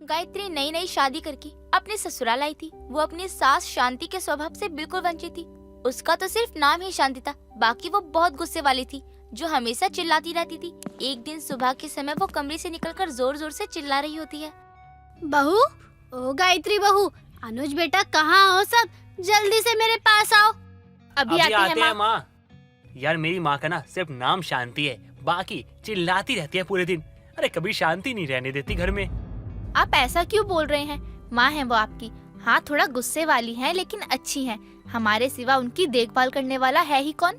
गायत्री नई नई शादी करके अपने ससुराल आई थी। वो अपनी सास शांति के स्वभाव से बिल्कुल वंचित थी। उसका तो सिर्फ नाम ही शांति था, बाकी वो बहुत गुस्से वाली थी, जो हमेशा चिल्लाती रहती थी। एक दिन सुबह के समय वो कमरे से निकलकर जोर जोर से चिल्ला रही होती है। बहू, ओ गायत्री बहू, अनुज बेटा कहाँ हो? सब जल्दी से मेरे पास आओ। अभी आते हैं माँ। यार मेरी माँ का ना सिर्फ नाम शांति है, बाकी चिल्लाती रहती है पूरे दिन। अरे कभी शांति नहीं रहने देती घर में। आप ऐसा क्यों बोल रहे हैं? माँ है वो आपकी। हाँ, थोड़ा गुस्से वाली है लेकिन अच्छी है। हमारे सिवा उनकी देखभाल करने वाला है ही कौन?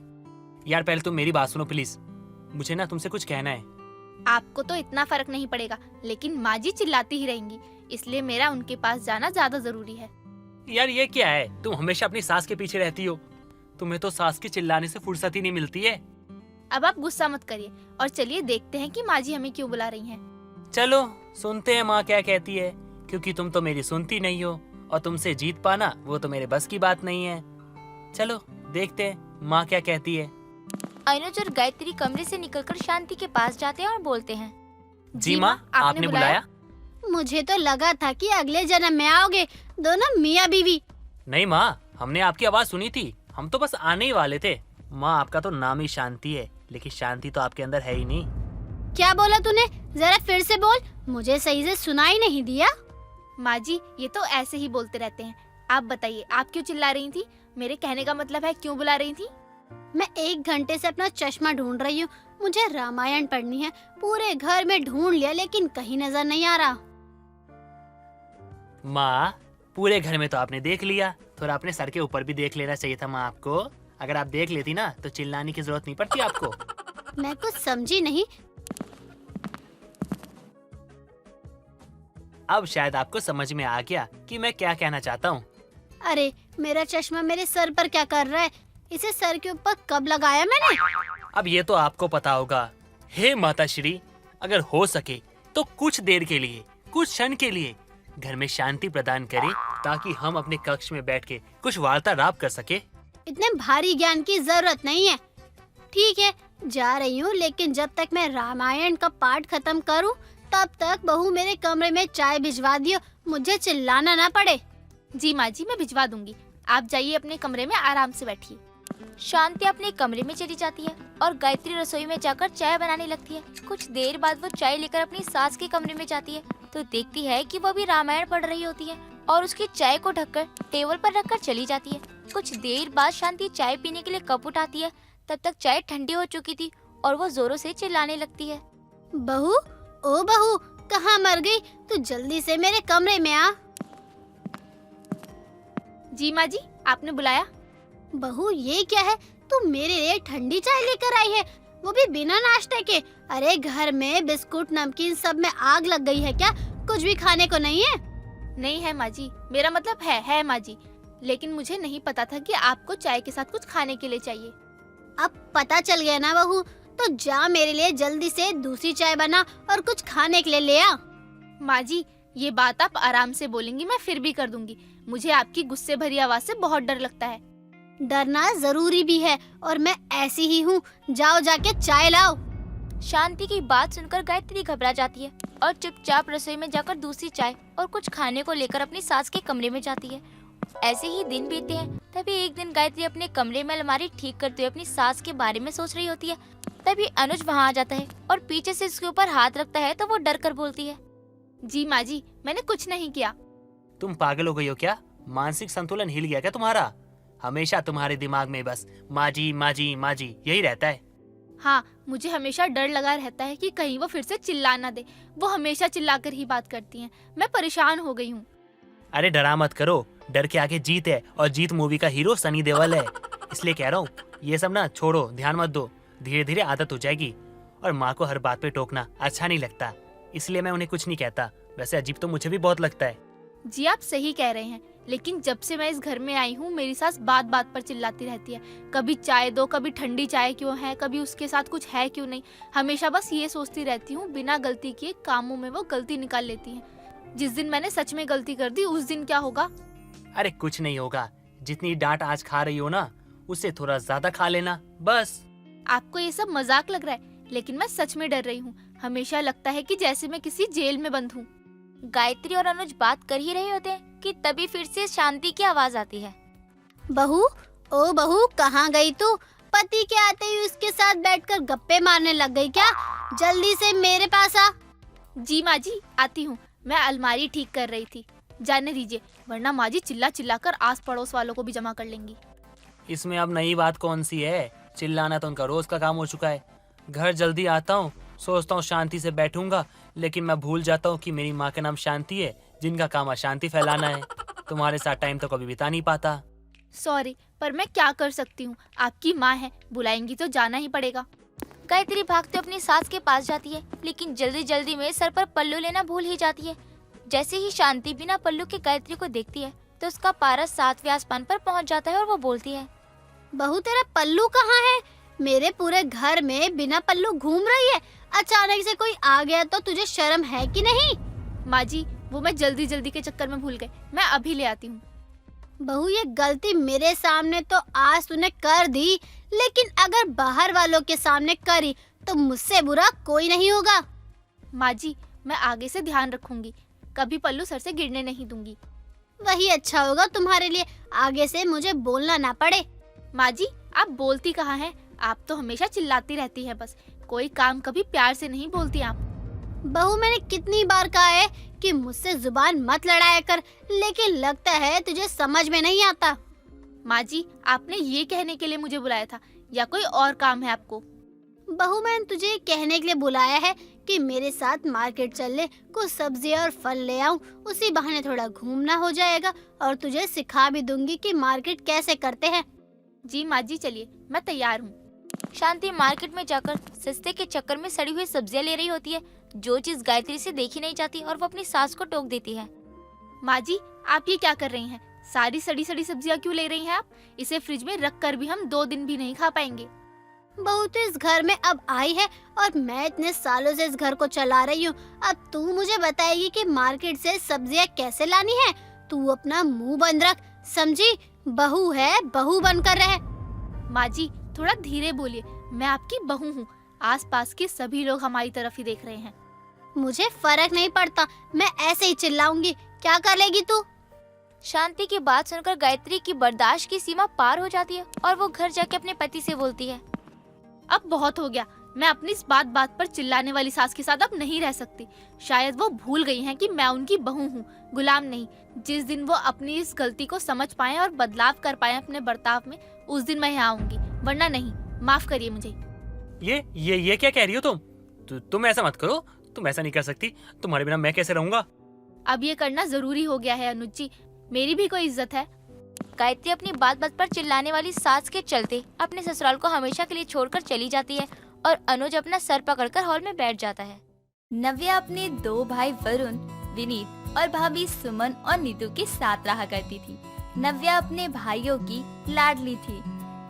यार पहले तुम मेरी बात सुनो प्लीज, मुझे ना तुमसे कुछ कहना है। आपको तो इतना फर्क नहीं पड़ेगा, लेकिन माँ जी चिल्लाती ही रहेंगी, इसलिए मेरा उनके पास जाना ज्यादा जरूरी है। यार ये क्या है, तुम हमेशा अपनी सास के पीछे रहती हो। तुम्हें तो सास के चिल्लाने से फुर्सत ही नहीं मिलती है। अब आप गुस्सा मत करिए और चलिए देखते हैं कि माँ जी हमें क्यों बुला रही हैं। चलो सुनते हैं माँ क्या कहती है, क्योंकि तुम तो मेरी सुनती नहीं हो और तुमसे जीत पाना वो तो मेरे बस की बात नहीं है। चलो देखते हैं माँ क्या कहती है। अनुज और गायत्री कमरे से निकलकर शांति के पास जाते हैं और बोलते हैं, जी माँ, आपने बुलाया? मुझे तो लगा था कि अगले जन्म में आओगे, दोनों मियाँ बीवी। नहीं माँ, हमने आपकी आवाज सुनी थी, हम तो बस आने ही वाले थे। माँ आपका तो नाम ही शांति है, लेकिन शांति तो आपके अंदर है ही नहीं। क्या बोला तूने? जरा फिर से बोल, मुझे सही से सुनाई नहीं दिया। माँ जी ये तो ऐसे ही बोलते रहते हैं। आप बताइए, आप क्यों चिल्ला रही थी? मेरे कहने का मतलब है क्यों बुला रही थी? मैं 1 घंटे से अपना चश्मा ढूंढ रही हूँ। मुझे रामायण पढ़नी है, पूरे घर में ढूंढ लिया लेकिन कहीं नजर नहीं आ रहा। माँ पूरे घर में तो आपने देख लिया, थोड़ा अपने सर के ऊपर भी देख लेना चाहिए था माँ आपको। अगर आप देख लेती ना तो चिल्लाने की जरूरत नहीं पड़ती आपको। मैं कुछ समझी नहीं। अब शायद आपको समझ में आ गया कि मैं क्या कहना चाहता हूँ। अरे मेरा चश्मा मेरे सर पर क्या कर रहा है? इसे सर के ऊपर कब लगाया मैंने? अब ये तो आपको पता होगा। हे माता श्री, अगर हो सके तो कुछ देर के लिए, कुछ क्षण के लिए घर में शांति प्रदान करें, ताकि हम अपने कक्ष में बैठ के कुछ वार्तालाप कर सके। इतने भारी ज्ञान की जरूरत नहीं है। ठीक है, जा रही हूँ, लेकिन जब तक मैं रामायण का पाठ खत्म करूँ तब तक बहू मेरे कमरे में चाय भिजवा दियो, मुझे चिल्लाना ना पड़े। जी माँ जी, मैं भिजवा दूंगी। आप जाइए अपने कमरे में आराम से बैठिए। शांति अपने कमरे में चली जाती है और गायत्री रसोई में जाकर चाय बनाने लगती है। कुछ देर बाद वो चाय लेकर अपनी सास के कमरे में जाती है तो देखती है कि वो भी रामायण पढ़ रही होती है और उसकी चाय को ढककर टेबल पर रखकर चली जाती है। कुछ देर बाद शांति चाय पीने के लिए कप उठाती है। तब तक चाय ठंडी हो चुकी थी और वो जोरों से चिल्लाने लगती है। बहू, ओ बहू, कहाँ मर गई? तू जल्दी से मेरे कमरे में आ। जी माँ जी, आपने बुलाया? बहू ये क्या है? तू मेरे लिए ठंडी चाय लेकर आई है, वो भी बिना नाश्ते के। अरे घर में बिस्कुट नमकीन सब में आग लग गई है क्या? कुछ भी खाने को नहीं है? नहीं है माँ जी, मेरा मतलब है माँ जी, लेकिन मुझे नहीं पता था कि आपको चाय के साथ कुछ खाने के लिए चाहिए। अब पता चल गया ना बहू, तो जा मेरे लिए जल्दी से दूसरी चाय बना और कुछ खाने के लिए ले आ। माँ जी ये बात आप आराम से बोलेंगी, मैं फिर भी कर दूंगी। मुझे आपकी गुस्से भरी आवाज से बहुत डर लगता है। डरना जरूरी भी है और मैं ऐसी ही हूँ। जाओ जाके चाय लाओ। शांति की बात सुनकर गायत्री घबरा जाती है और चुपचाप रसोई में जाकर दूसरी चाय और कुछ खाने को लेकर अपनी सास के कमरे में जाती है। ऐसे ही दिन बीतते हैं। तभी एक दिन गायत्री अपने कमरे में अलमारी ठीक करते हुए अपनी सास के बारे में सोच रही होती है। तभी अनुज वहाँ आ जाता है और पीछे से उसके ऊपर हाथ रखता है तो वो डर कर बोलती है, जी माँ जी, मैंने कुछ नहीं किया। तुम पागल हो गई हो क्या? मानसिक संतुलन हिल गया क्या तुम्हारा? हमेशा तुम्हारे दिमाग में बस माँ जी माँ जी माँ जी यही रहता है। हाँ, मुझे हमेशा डर लगा रहता है कि कहीं वो फिर से चिल्ला ना दे। वो हमेशा चिल्लाकर ही बात करती हैं। मैं परेशान हो गई हूँ। अरे डरा मत करो, डर के आगे जीत है और जीत मूवी का हीरो सनी देओल है। इसलिए कह रहा हूँ ये सब ना छोड़ो, ध्यान मत दो, धीरे धीरे आदत हो जाएगी। और माँ को हर बात पे टोकना अच्छा नहीं लगता, इसलिए मैं उन्हें कुछ नहीं कहता। वैसे अजीब तो मुझे भी बहुत लगता है। जी आप सही कह रहे हैं, लेकिन जब से मैं इस घर में आई हूँ मेरी सास बात बात पर चिल्लाती रहती है। कभी चाय दो, कभी ठंडी चाय क्यों है, कभी उसके साथ कुछ है क्यों नहीं। हमेशा बस ये सोचती रहती हूँ। बिना गलती किए कामों में वो गलती निकाल लेती है। जिस दिन मैंने सच में गलती कर दी उस दिन क्या होगा? अरे कुछ नहीं होगा, जितनी डांट आज खा रही हो ना उससे थोड़ा ज्यादा खा लेना बस। आपको ये सब मजाक लग रहा है, लेकिन मैं सच में डर रही हूँ। हमेशा लगता है कि जैसे मैं किसी जेल में बंद हूँ। गायत्री और अनुज बात कर ही रहे होते हैं कि तभी फिर से शांति की आवाज आती है। बहू, ओ बहू, कहाँ गई तू? पति के आते ही उसके साथ बैठकर गप्पे मारने लग गई क्या? जल्दी से मेरे पास आ। जी माँ जी, आती हूँ। मैं अलमारी ठीक कर रही थी, जाने दीजिए, वरना माँ जी चिल्ला चिल्ला कर आस पड़ोस वालों को भी जमा कर लेंगी। इसमें अब नई बात कौन सी है? चिल्लाना तो उनका रोज का काम हो चुका है। घर जल्दी आता हूँ, सोचता हूँ शांति से बैठूंगा, लेकिन मैं भूल जाता हूँ कि मेरी माँ का नाम शांति है, जिनका काम अशांति फैलाना है। तुम्हारे साथ टाइम तो कभी बिता नहीं पाता। सॉरी, पर मैं क्या कर सकती हूँ, आपकी माँ है, बुलाएंगी तो जाना ही पड़ेगा। गायत्री भागते अपनी सास के पास जाती है, लेकिन जल्दी जल्दी में सर पर पल्लू लेना भूल ही जाती है। जैसे ही शांति बिना पल्लू के गायत्री को देखती है तो उसका पारा 7वें आसमान पर पहुँच जाता है और वो बोलती है, बहू तेरा पल्लू कहाँ है? मेरे पूरे घर में बिना पल्लू घूम रही है। अचानक से कोई आ गया तो तुझे शर्म है कि नहीं? माँ जी, वो मैं जल्दी जल्दी के चक्कर में भूल गई, मैं अभी ले आती हूँ। बहू, ये गलती मेरे सामने तो आज तूने कर दी, लेकिन अगर बाहर वालों के सामने करी तो मुझसे बुरा कोई नहीं होगा। माँ जी, मैं आगे से ध्यान रखूंगी, कभी पल्लू सर से गिरने नहीं दूंगी। वही अच्छा होगा तुम्हारे लिए, आगे से मुझे बोलना ना पड़े। माँ जी, आप बोलती कहाँ हैं? आप तो हमेशा चिल्लाती रहती हैं बस, कोई काम कभी प्यार से नहीं बोलती आप। बहू, मैंने कितनी बार कहा है कि मुझसे जुबान मत लड़ाया कर, लेकिन लगता है तुझे समझ में नहीं आता। माँ जी, आपने ये कहने के लिए मुझे बुलाया था या कोई और काम है आपको? बहू, मैंने तुझे कहने के लिए बुलाया है कि मेरे साथ मार्केट चल ले, कुछ सब्जियां और फल ले आऊं, उसी बहाने थोड़ा घूमना हो जाएगा और तुझे सिखा भी दूंगी कि मार्केट कैसे करते हैं। जी माँ जी, चलिए, मैं तैयार हूँ। शांति मार्केट में जाकर सस्ते के चक्कर में सड़ी हुई सब्जियां ले रही होती है, जो चीज गायत्री से देखी नहीं जाती, और वो अपनी सास को टोक देती है। माँ जी, आप ये क्या कर रही हैं? सारी सड़ी सड़ी सब्जियां क्यों ले रही हैं आप? इसे फ्रिज में रख कर भी हम 2 दिन भी नहीं खा पाएंगे। बहू, तो इस घर में अब आई है और मैं इतने सालों से इस घर को चला रही हूँ। अब तू मुझे बताएगी कि मार्केट से सब्जियाँ कैसे लानी है? तू अपना मुंह बंद रख, समझी? बहू है, बहू बनकर रहे। माँ जी, थोड़ा धीरे बोलिए, मैं आपकी बहू हूँ, आसपास के सभी लोग हमारी तरफ ही देख रहे हैं। मुझे फर्क नहीं पड़ता, मैं ऐसे ही चिल्लाऊंगी। क्या कर लेगी तू? शांति की बात सुनकर गायत्री की बर्दाश्त की सीमा पार हो जाती है और वो घर जाके अपने पति से बोलती है, अब बहुत हो गया, मैं अपनी इस बात बात पर चिल्लाने वाली सास के साथ अब नहीं रह सकती। शायद वो भूल गई हैं कि मैं उनकी बहू हूँ, गुलाम नहीं। जिस दिन वो अपनी इस गलती को समझ पाए और बदलाव कर पाए अपने बर्ताव में, उस दिन मैं यहाँ आऊंगी, वरना नहीं। माफ करिए मुझे। ये क्या कह रही हो तुम ऐसा मत करो, तुम ऐसा नहीं कर सकती। तुम्हारे बिना मैं कैसे रहूंगा? अब ये करना जरूरी हो गया है अनुज जी, मेरी भी कोई इज्जत है। गायत्री अपनी बात बात पर चिल्लाने वाली सास के चलते अपने ससुराल को हमेशा के लिए छोड़कर चली जाती है और अनुज अपना सर पकड़कर हॉल में बैठ जाता है। नव्या अपने 2 भाई वरुण, विनीत और भाभी सुमन और नीतू के साथ रहा करती थी। नव्या अपने भाइयों की लाडली थी,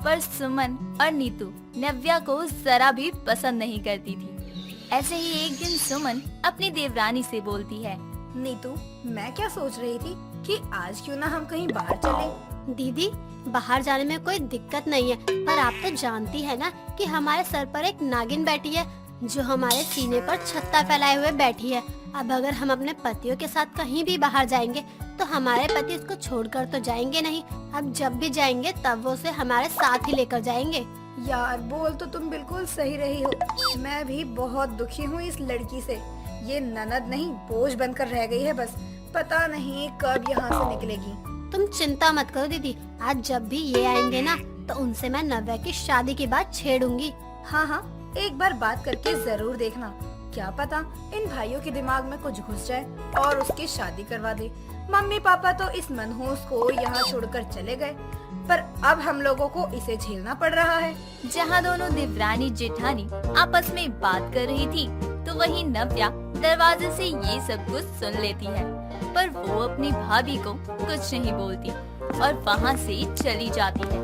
पर सुमन और नीतू नव्या को जरा भी पसंद नहीं करती थी। ऐसे ही एक दिन सुमन अपनी देवरानी से बोलती है, नीतू, मैं क्या सोच रही थी कि आज क्यों ना हम कहीं बाहर चलें। दीदी, बाहर जाने में कोई दिक्कत नहीं है, पर आप तो जानती है ना कि हमारे सर पर एक नागिन बैठी है जो हमारे सीने पर छत्ता फैलाए हुए बैठी है। अब अगर हम अपने पतियों के साथ कहीं भी बाहर जाएंगे तो हमारे पति उसको छोड़कर तो जाएंगे नहीं। अब जब भी जाएंगे तब वो उसे हमारे साथ ही लेकर जाएंगे। यार, बोल तो तुम बिल्कुल सही रही हो। मैं भी बहुत दुखी हूँ इस लड़की से। ये ननद नहीं, बोझ बनकर रह गई है बस। पता नहीं कब यहाँ से निकलेगी। तुम चिंता मत करो दीदी, आज जब भी ये आएंगे ना तो उनसे मैं नव्या की शादी की बात छेड़ूंगी। हाँ हाँ, एक बार बात करके जरूर देखना, क्या पता इन भाइयों के दिमाग में कुछ घुस जाए और उसकी शादी करवा दे। मम्मी पापा तो इस मनहूस को यहाँ छोड़कर चले गए, पर अब हम लोगों को इसे झेलना पड़ रहा है। जहाँ दोनों देवरानी जेठानी आपस में बात कर रही थी, तो वहीं नव्या दरवाजे से ये सब कुछ सुन लेती है, पर वो अपनी भाभी को कुछ नहीं बोलती और वहाँ से चली जाती है।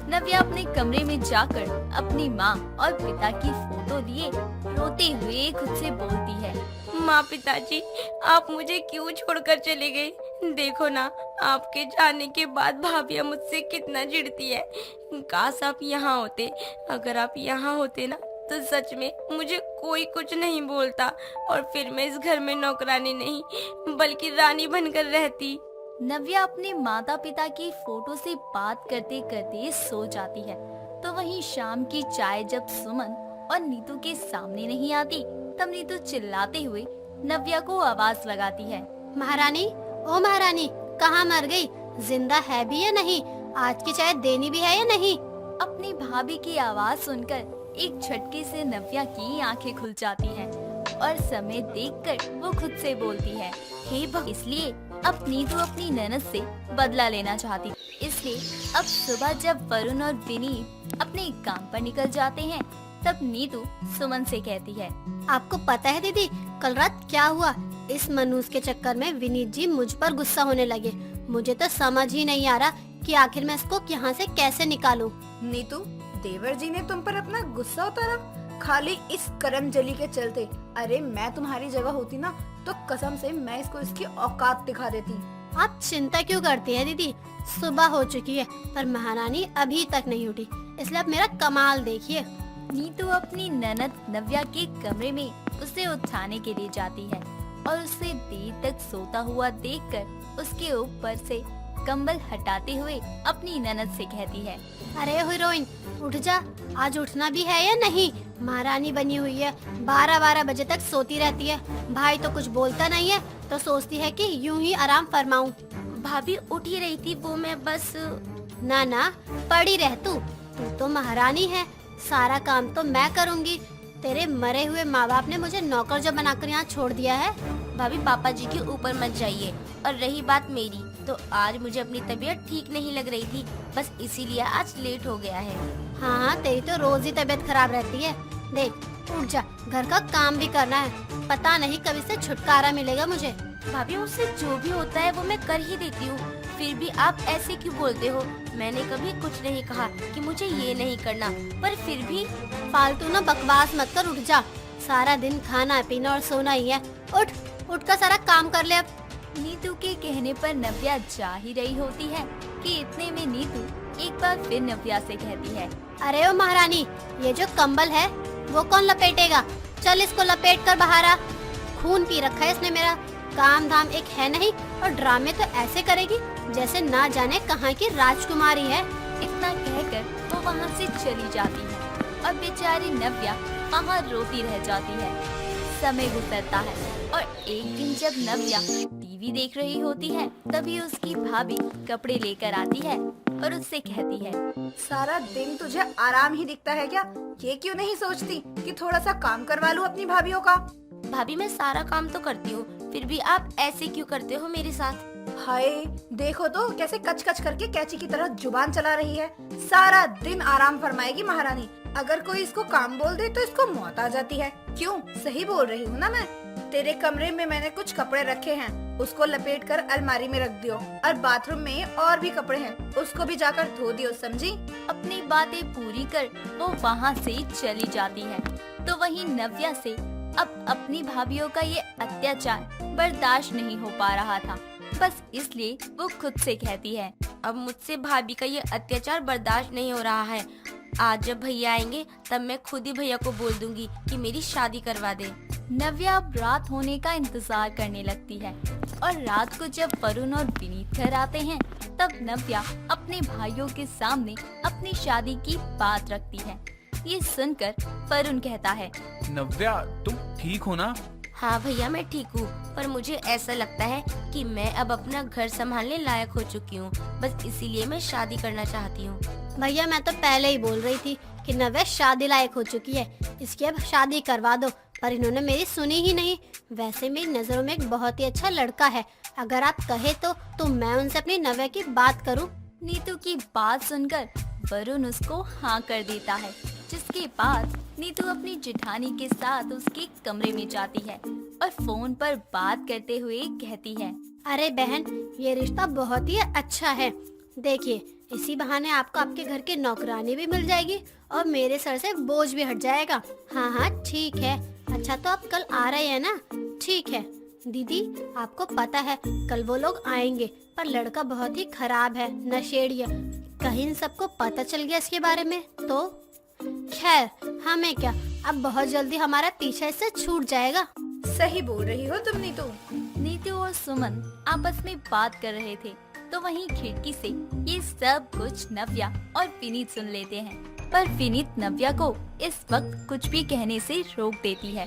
नव्या अपने कमरे में जाकर अपनी माँ और पिता की फोटो लिए रोते हुए खुद से बोलती है, माँ, पिताजी, आप मुझे क्यों छोड़कर चले गए? देखो ना, आपके जाने के बाद भाभिया मुझसे कितना चिढ़ती है। काश आप यहाँ होते। अगर आप यहाँ होते ना तो सच में मुझे कोई कुछ नहीं बोलता और फिर मैं इस घर में नौकरानी नहीं बल्कि रानी बनकर रहती। नव्या अपने माता पिता की फोटो से बात करते करते सो जाती है। तो वहीं शाम की चाय जब सुमन और नीतू के सामने नहीं आती, तब नीतू चिल्लाते हुए नव्या को आवाज लगाती है। महारानी, ओ महारानी, कहाँ मर गई? जिंदा है भी या नहीं? आज की चाय देनी भी है या नहीं? अपनी भाभी की आवाज सुनकर एक झटके से नव्या की आंखें खुल जाती हैं और समय देखकर वो खुद से बोलती है, हे इसलिए अब नीतू अपनी ननद से बदला लेना चाहती। इसलिए अब सुबह जब वरुण और विनीत अपने काम पर निकल जाते हैं, तब नीतू सुमन से कहती है, आपको पता है दीदी, कल रात क्या हुआ? इस मनूस के चक्कर में विनीत जी मुझ पर गुस्सा होने लगे। मुझे तो समझ ही नहीं आ रहा कि आखिर मैं इसको यहाँ से कैसे निकालूं। नीतू, देवर जी ने तुम पर अपना गुस्सा उतारा खाली इस करमजली के चलते? अरे मैं तुम्हारी जगह होती ना तो कसम से मैं इसको इसकी औकात दिखा देती। आप चिंता क्यों करती है दीदी? सुबह हो चुकी है पर महारानी अभी तक नहीं उठी, इसलिए आप मेरा कमाल देखिए। नीतू अपनी ननद नव्या के कमरे में उसे उठाने के लिए जाती है और उसे देर तक सोता हुआ देखकर उसके ऊपर से कंबल हटाते हुए अपनी ननद से कहती है, अरे हीरोइन, उठ जा, आज उठना भी है या नहीं? महारानी बनी हुई है, 12-12 बजे तक सोती रहती है। भाई तो कुछ बोलता नहीं है तो सोचती है कि यूं ही आराम फरमाऊं। भाभी उठ ही रही थी, वो मैं बस। ना ना, पड़ी रह तू तो महारानी है, सारा काम तो मैं करूंगी। तेरे मरे हुए माँ बाप ने मुझे नौकर जो बनाकर यहाँ छोड़ दिया है। भाभी पापा जी के ऊपर मत जाइए। और रही बात मेरी, तो आज मुझे अपनी तबीयत ठीक नहीं लग रही थी, बस इसीलिए आज लेट हो गया है। हाँ, तेरी तो रोज ही तबीयत खराब रहती है। देख, उठ जा, घर का काम भी करना है। पता नहीं कब इससे छुटकारा मिलेगा मुझे। भाभी मुझसे जो भी होता है वो मैं कर ही देती हूँ, फिर भी आप ऐसे क्यों बोलते हो? मैंने कभी कुछ नहीं कहा कि मुझे ये नहीं करना, पर फिर भी। फालतू ना बकवास मत कर, उठ जा। सारा दिन खाना पीना और सोना ही है। उठ कर सारा काम कर ले अब। नीतू के कहने पर नव्या जा ही रही होती है कि इतने में नीतू एक बार फिर नव्या से कहती है, अरे ओ महारानी, ये जो कंबल है वो कौन लपेटेगा? चल इसको लपेट कर बाहर आ। खून पी रखा है इसने मेरा। काम धाम एक है नहीं और ड्रामे तो ऐसे करेगी जैसे ना जाने कहाँ की राजकुमारी है। इतना कहकर वो वहाँ से चली जाती है और बेचारी नव्या वहाँ रोती रह जाती है। समय गुजरता है और एक दिन जब नव्या टीवी देख रही होती है, तभी उसकी भाभी कपड़े लेकर आती है और उससे कहती है, सारा दिन तुझे आराम ही दिखता है क्या? ये क्यों नहीं सोचती कि थोड़ा सा काम करवा लूं अपनी भाभीयों का? भाभी मैं सारा काम तो करती हूँ, फिर भी आप ऐसे क्यों करते हो मेरे साथ? हाय, देखो तो कैसे कच कच करके कैची की तरह जुबान चला रही है। सारा दिन आराम फरमाएगी महारानी। अगर कोई इसको काम बोल दे तो इसको मौत आ जाती है। क्यों, सही बोल रही हूँ ना मैं? तेरे कमरे में मैंने कुछ कपड़े रखे हैं, उसको लपेट कर अलमारी में रख दियो। और बाथरूम में और भी कपड़े हैं, उसको भी जाकर धो दियो, समझी? अपनी बातें पूरी कर वो वहाँ से चली जाती है। तो वहीं नव्या से अब अपनी भाभीयों का ये अत्याचार बर्दाश्त नहीं हो पा रहा था। बस इसलिए वो खुद से कहती है, अब मुझसे भाभी का ये अत्याचार बर्दाश्त नहीं हो रहा है। आज जब भैया आएंगे तब मैं खुद ही भैया को बोल दूंगी कि मेरी शादी करवा दे। नव्या अब रात होने का इंतजार करने लगती है और रात को जब वरुण और विनीत घर आते हैं, तब नव्या अपने भाइयों के सामने अपनी शादी की बात रखती है। ये सुनकर वरुण कहता है, नव्या, तुम ठीक हो ना? हाँ भैया मैं ठीक हूँ, पर मुझे ऐसा लगता है कि मैं अब अपना घर संभालने लायक हो चुकी हूँ, बस इसीलिए मैं शादी करना चाहती हूँ। भैया, मैं तो पहले ही बोल रही थी कि नव्या शादी लायक हो चुकी है, इसकी अब शादी करवा दो, पर इन्होंने मेरी सुनी ही नहीं। वैसे मेरी नजरों में एक बहुत ही अच्छा लड़का है, अगर आप कहे तो मैं उनसे अपनी नव्या की बात करूं। नीतू की बात सुनकर वरुण उसको हाँ कर देता है, जिसके बाद नीतू अपनी जेठानी के साथ उसके कमरे में जाती है और फोन पर बात करते हुए कहती है, अरे बहन, ये रिश्ता बहुत ही अच्छा है। देखिए, इसी बहाने आपको आपके घर की नौकरानी भी मिल जाएगी और मेरे सर से बोझ भी हट जाएगा। हाँ हाँ ठीक है। अच्छा, तो आप कल आ रहे हैं ना? ठीक है। दीदी, आपको पता है कल वो लोग आएंगे, पर लड़का बहुत ही खराब है, नशेड़ी है। कहीं इन सबको पता चल गया इसके बारे में तो? खैर, हमें क्या, अब बहुत जल्दी हमारा पीछा इससे छूट जाएगा। सही बोल रही हो तुम नीतू। नीतू और सुमन आपस में बात कर रहे थे तो वहीं खिड़की से ये सब कुछ नव्या और विनीत सुन लेते हैं। पर विनीत नव्या को इस वक्त कुछ भी कहने से रोक देती है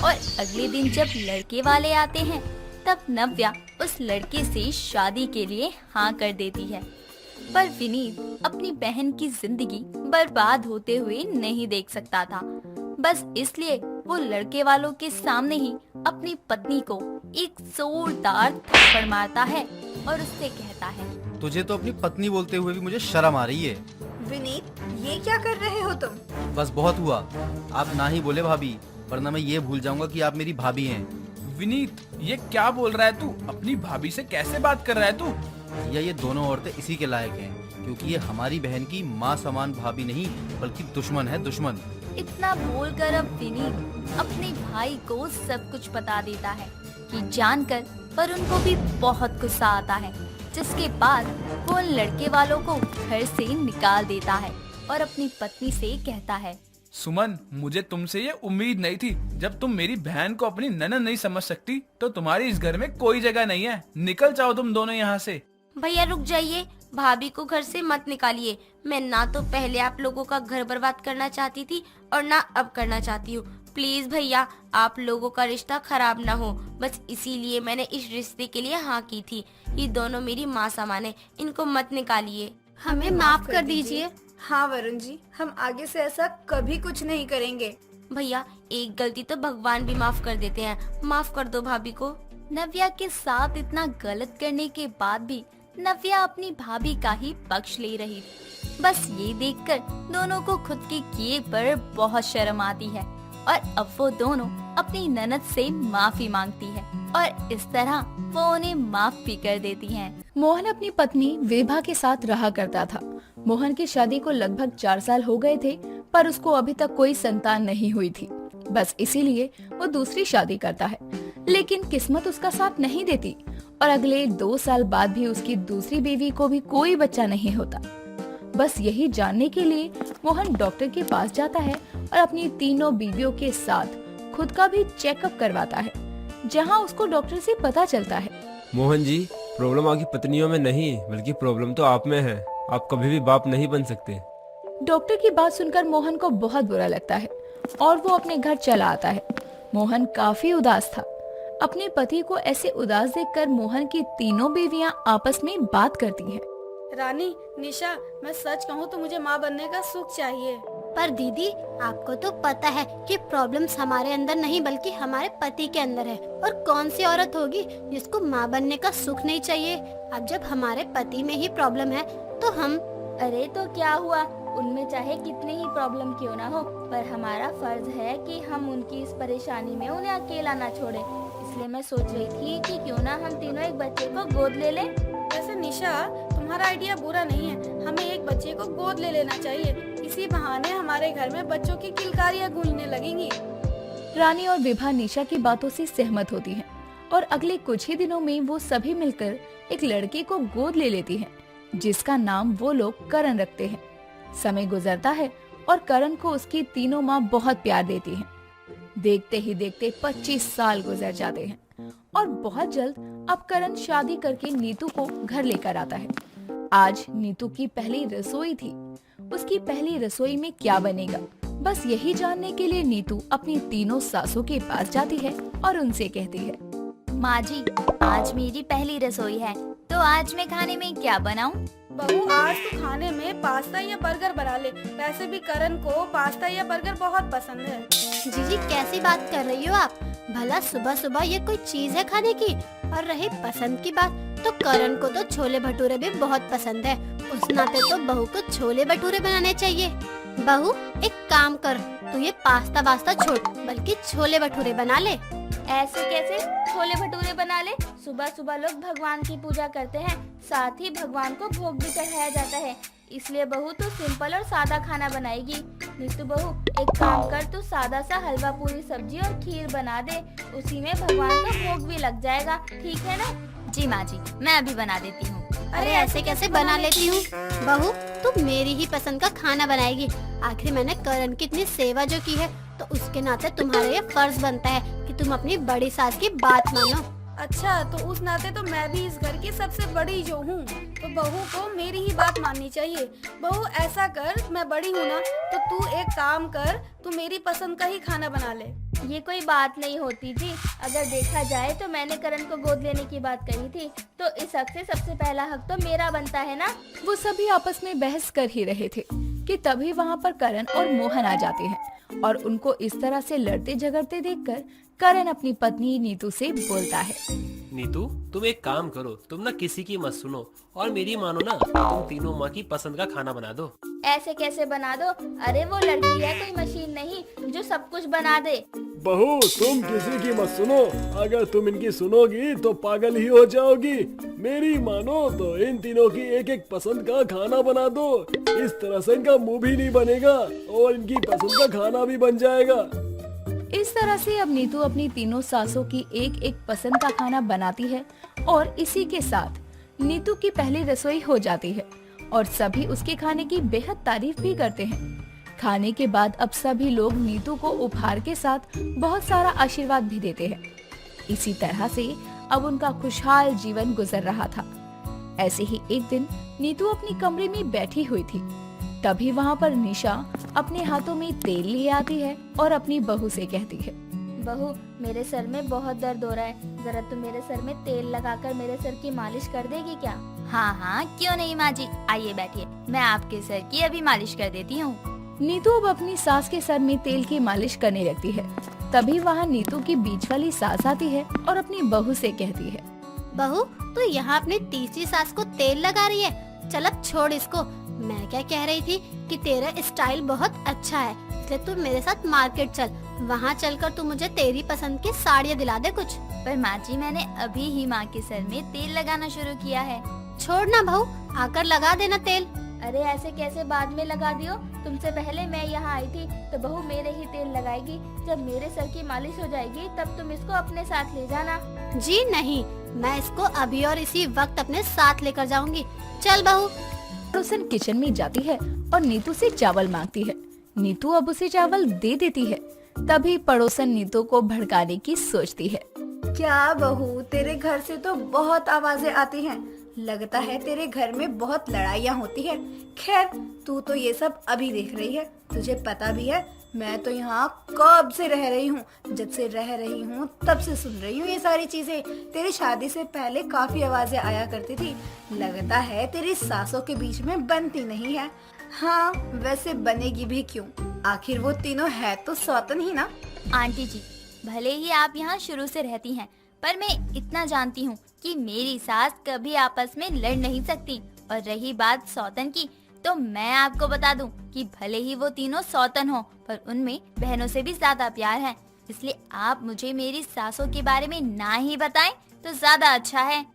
और अगले दिन जब लड़के वाले आते हैं तब नव्या उस लड़के से शादी के लिए हाँ कर देती है। पर विनीत अपनी बहन की जिंदगी बर्बाद होते हुए नहीं देख सकता था। बस इसलिए वो लड़के वालों के सामने ही अपनी पत्नी को एक जोरदार थप्पड़ मारता है और उससे कहता है, तुझे तो अपनी पत्नी बोलते हुए भी मुझे शर्म आ रही है। विनीत, ये क्या कर रहे हो तुम? बस बहुत हुआ, आप ना ही बोले भाभी, वरना मैं ये भूल जाऊंगा कि आप मेरी भाभी हैं। विनीत, ये क्या बोल रहा है तू? अपनी भाभी से कैसे बात कर रहा है तू? या ये दोनों औरतें इसी के लायक हैं, क्योंकि ये हमारी बहन की माँ समान भाभी नहीं बल्कि दुश्मन है, दुश्मन। इतना बोलकर अब विनीत अपने भाई को सब कुछ बता देता है कि जानकर, पर उनको भी बहुत गुस्सा आता है, जिसके बाद वो उन लड़के वालों को घर से निकाल देता है और अपनी पत्नी से कहता है, सुमन, मुझे तुमसे ये उम्मीद नहीं थी। जब तुम मेरी बहन को अपनी ननद नहीं समझ सकती तो तुम्हारी इस घर में कोई जगह नहीं है। निकल जाओ तुम दोनों यहाँ से। भैया रुक जाइए, भाभी को घर से मत निकालिए। मैं ना तो पहले आप लोगों का घर बर्बाद करना चाहती थी और ना अब करना चाहती हूँ। प्लीज भैया, आप लोगों का रिश्ता खराब ना हो, बस इसीलिए मैंने इस रिश्ते के लिए हाँ की थी। ये दोनों मेरी माँ समान है, इनको मत निकालिए। हमें माफ कर दीजिए। हाँ वरुण जी, हम आगे से ऐसा कभी कुछ नहीं करेंगे। भैया, एक गलती तो भगवान भी माफ कर देते हैं, माफ कर दो भाभी को। नव्या के साथ इतना गलत करने के बाद भी नव्या अपनी भाभी का ही पक्ष ले रही थी। बस ये देखकर दोनों को खुद के किए पर बहुत शर्म आती है और अब वो दोनों अपनी ननद से माफी मांगती है और इस तरह वो उन्हें माफ भी कर देती हैं। मोहन अपनी पत्नी विभा के साथ रहा करता था। मोहन की शादी को लगभग 4 साल हो गए थे, पर उसको अभी तक कोई संतान नहीं हुई थी। बस इसीलिए वो दूसरी शादी करता है, लेकिन किस्मत उसका साथ नहीं देती और अगले 2 साल बाद भी उसकी दूसरी बीवी को भी कोई बच्चा नहीं होता। बस यही जानने के लिए मोहन डॉक्टर के पास जाता है और अपनी तीनों बीवियों के साथ खुद का भी चेकअप करवाता है, जहां उसको डॉक्टर से पता चलता है, मोहन जी, प्रॉब्लम आपकी पत्नियों में नहीं बल्कि प्रॉब्लम तो आप में है। आप कभी भी बाप नहीं बन सकते। डॉक्टर की बात सुनकर मोहन को बहुत बुरा लगता है और वो अपने घर चला आता है। मोहन काफी उदास था। अपने पति को ऐसे उदास देखकर मोहन की तीनों बीवियां आपस में बात करती हैं। रानी, निशा, मैं सच कहूँ तो मुझे माँ बनने का सुख चाहिए। पर दीदी, आपको तो पता है कि प्रॉब्लम्स हमारे अंदर नहीं बल्कि हमारे पति के अंदर है, और कौन सी औरत होगी जिसको माँ बनने का सुख नहीं चाहिए। अब जब हमारे पति में ही प्रॉब्लम है तो हम अरे तो क्या हुआ, उनमें चाहे कितनी ही प्रॉब्लम क्यों ना हो, पर हमारा फर्ज है कि हम उनकी इस परेशानी में उन्हें अकेला ना छोड़े। इसलिए मैं सोच रही थी कि क्यों ना हम तीनों एक बच्चे को गोद ले लें। वैसे निशा, तुम्हारा आइडिया बुरा नहीं है। हमें एक बच्चे को गोद ले लेना चाहिए। इसी बहाने हमारे घर में बच्चों की किलकारियाँ गूंजने लगेंगी। रानी और विभा निशा की बातों से सहमत होती हैं और अगले कुछ ही दिनों में वो सभी मिलकर एक लड़के को गोद ले लेती हैं, जिसका नाम वो लोग करण रखते हैं। समय गुजरता है और करण को उसकी तीनों माँ बहुत प्यार देती हैं। देखते ही देखते 25 साल गुजर जाते हैं और बहुत जल्द अब करण शादी करके नीतू को घर लेकर आता है। आज नीतू की पहली रसोई थी। उसकी पहली रसोई में क्या बनेगा, बस यही जानने के लिए नीतू अपनी तीनों सासों के पास जाती है और उनसे कहती है, माँ जी, आज मेरी पहली रसोई है, तो आज मैं खाने में क्या बनाऊं? बहू, आज तू खाने में पास्ता या बर्गर बना ले। वैसे भी करण को पास्ता या बर्गर बहुत पसंद है। जीजी, कैसी बात कर रही हो आप? भला सुबह सुबह ये कोई चीज है खाने की? और रही पसंद की बात, तो करण को तो छोले भटूरे भी बहुत पसंद है। उस नाते तो बहू को छोले भटूरे बनाने चाहिए। बहू, एक काम कर, तू ये पास्ता वास्ता छोड़, बल्कि छोले भटूरे बना ले। ऐसे कैसे छोले भटूरे बना ले? सुबह सुबह लोग भगवान की पूजा करते हैं, साथ ही भगवान को भोग भी चढ़ाया जाता है। इसलिए बहू तो सिंपल और सादा खाना बनाएगी। नीतू बहू, एक काम कर, तू सादा सा हलवा पूरी सब्जी और खीर बना दे, उसी में भगवान का भोग भी लग जाएगा, ठीक है ना? जी माँ जी, मैं अभी बना देती हूँ। अरे ऐसे कैसे बना लेती हूँ? बहू, तू मेरी ही पसंद का खाना बनाएगी। आखिर मैंने करण की इतनी सेवा जो की है तो उसके नाते तुम्हारा ये फर्ज बनता है कि तुम अपनी बड़ी सास की बात मानो। अच्छा, तो उस नाते तो मैं भी इस घर की सबसे बड़ी जो हूँ, तो बहू को मेरी ही बात माननी चाहिए। बहू ऐसा कर, मैं बड़ी हूँ ना, तो तू एक काम कर, तू मेरी पसंद का ही खाना बना ले। ये कोई बात नहीं होती जी। अगर देखा जाए तो मैंने करण को गोद लेने की बात कही थी, तो इस हक से सबसे पहला हक तो मेरा बनता है ना। वो सभी आपस में बहस कर ही रहे थे कि तभी वहाँ पर करण और मोहन आ जाते हैं और उनको इस तरह से लड़ते झगड़ते देखकर करण अपनी पत्नी नीतू से बोलता है। नीतू, तुम एक काम करो, तुम ना किसी की मत सुनो और मेरी मानो ना, तुम तीनों माँ की पसंद का खाना बना दो। ऐसे कैसे बना दो? अरे वो लड़की है, कोई मशीन नहीं जो सब कुछ बना दे। बहू, तुम किसी की मत सुनो, अगर तुम इनकी सुनोगी तो पागल ही हो जाओगी। मेरी मानो तो इन तीनों की एक एक पसंद का खाना बना दो, इस तरह से इनका मुंह भी नहीं बनेगा और इनकी पसंद का खाना भी बन जाएगा। इस तरह से अब नीतू अपनी तीनों सासों की एक एक पसंद का खाना बनाती है और इसी के साथ नीतू की पहली रसोई हो जाती है और सभी उसके खाने की बेहद तारीफ भी करते हैं। खाने के बाद अब सभी लोग नीतू को उपहार के साथ बहुत सारा आशीर्वाद भी देते हैं। इसी तरह से अब उनका खुशहाल जीवन गुजर रहा था। ऐसे ही एक दिन नीतू अपनी कमरे में बैठी हुई थी, तभी वहाँ पर निशा अपने हाथों में तेल लिए आती है और अपनी बहू से कहती है। बहू, मेरे सर में बहुत दर्द हो रहा है, जरा तुम मेरे सर में तेल लगाकर मेरे सर की मालिश कर देगी क्या? हाँ हाँ, क्यों नहीं माँ जी, आइए बैठिए, मैं आपके सर की अभी मालिश कर देती हूँ। नीतू अब अपनी सास के सर में तेल की मालिश करने लगती है। तभी वहाँ नीतू की बीच वाली सास आती है और अपनी बहू से कहती है। बहू, तू यहाँ अपनी तीसरी सास को तेल लगा रही है? चल अब छोड़ इसको। मैं क्या कह रही थी कि तेरा स्टाइल बहुत अच्छा है, इसलिए तू मेरे साथ मार्केट चल, वहाँ चलकर तू मुझे तेरी पसंद की साड़ियाँ दिला दे कुछ। पर माँ जी, मैंने अभी ही माँ के सर में तेल लगाना शुरू किया है। छोड़ ना बहू, आकर लगा देना तेल। अरे ऐसे कैसे बाद में लगा दियो? तुमसे पहले मैं यहाँ आई थी तो बहू मेरे ही तेल लगाएगी। जब मेरे सर की मालिश हो जाएगी तब तुम इसको अपने साथ ले जाना। जी नहीं, मैं इसको अभी और इसी वक्त अपने साथ लेकर जाऊंगी। चल बहू। पड़ोसन किचन में जाती है और नीतू से चावल मांगती है। नीतू अब उसे चावल दे देती है। तभी पड़ोसन नीतू को भड़काने की सोचती है। क्या बहू, तेरे घर से तो बहुत आवाजें आती हैं। लगता है तेरे घर में बहुत लड़ाइयाँ होती है। खैर, तू तो ये सब अभी देख रही है, तुझे पता भी है मैं तो यहाँ कब से रह रही हूँ। जब से रह रही हूँ तब से सुन रही हूँ ये सारी चीजें। तेरी शादी से पहले काफी आवाजें आया करती थी। लगता है तेरी सासों के बीच में बनती नहीं है। हाँ, वैसे बनेगी भी क्यों, आखिर वो तीनों है तो सौतन ही ना। आंटी जी, भले ही आप यहाँ शुरू से रहती हैं, पर मैं इतना जानती हूँ कि मेरी सास कभी आपस में लड़ नहीं सकती। और रही बात सौतन की, तो मैं आपको बता दूं कि भले ही वो तीनों सौतन हो, पर उनमें बहनों से भी ज्यादा प्यार है। इसलिए आप मुझे मेरी सासों के बारे में ना ही बताएं तो ज्यादा अच्छा है।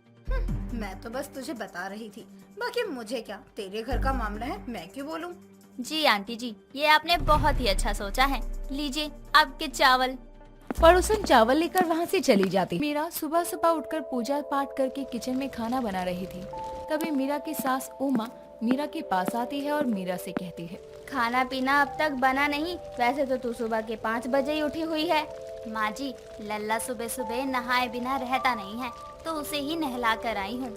मैं तो बस तुझे बता रही थी, बाकी मुझे क्या, तेरे घर का मामला है, मैं क्यों बोलूं। जी आंटी जी, ये आपने बहुत ही अच्छा सोचा है। लीजिए आपके चावल। पड़ोसन चावल लेकर वहाँ से चली जाती। मीरा सुबह सुबह उठकर पूजा पाठ करके किचन में खाना बना रही थी। तभी मीरा की सास उमा मीरा के पास आती है और मीरा से कहती है। खाना पीना अब तक बना नहीं? वैसे तो तू सुबह के 5 बजे ही उठी हुई है। माँ जी, लल्ला सुबह सुबह नहाए बिना रहता नहीं है, तो उसे ही नहला कर आई हूँ।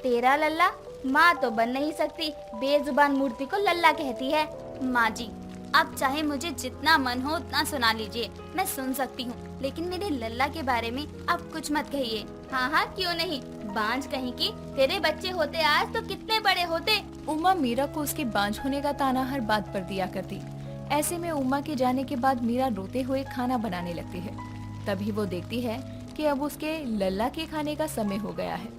तेरा लल्ला? माँ तो बन नहीं सकती, बेजुबान मूर्ति को लल्ला कहती है। माँ जी, आप चाहे मुझे जितना मन हो उतना सुना लीजिए, मैं सुन सकती हूँ, लेकिन मेरे लल्ला के बारे में आप कुछ मत कहिए। हाँ हाँ, क्यों नहीं, बांझ कहीं की, तेरे बच्चे होते आज तो कितने बड़े होते। उमा मीरा को उसके बांझ होने का ताना हर बात पर दिया करती। ऐसे में उमा के जाने के बाद मीरा रोते हुए खाना बनाने लगती है। तभी वो देखती है कि अब उसके लल्ला के खाने का समय हो गया है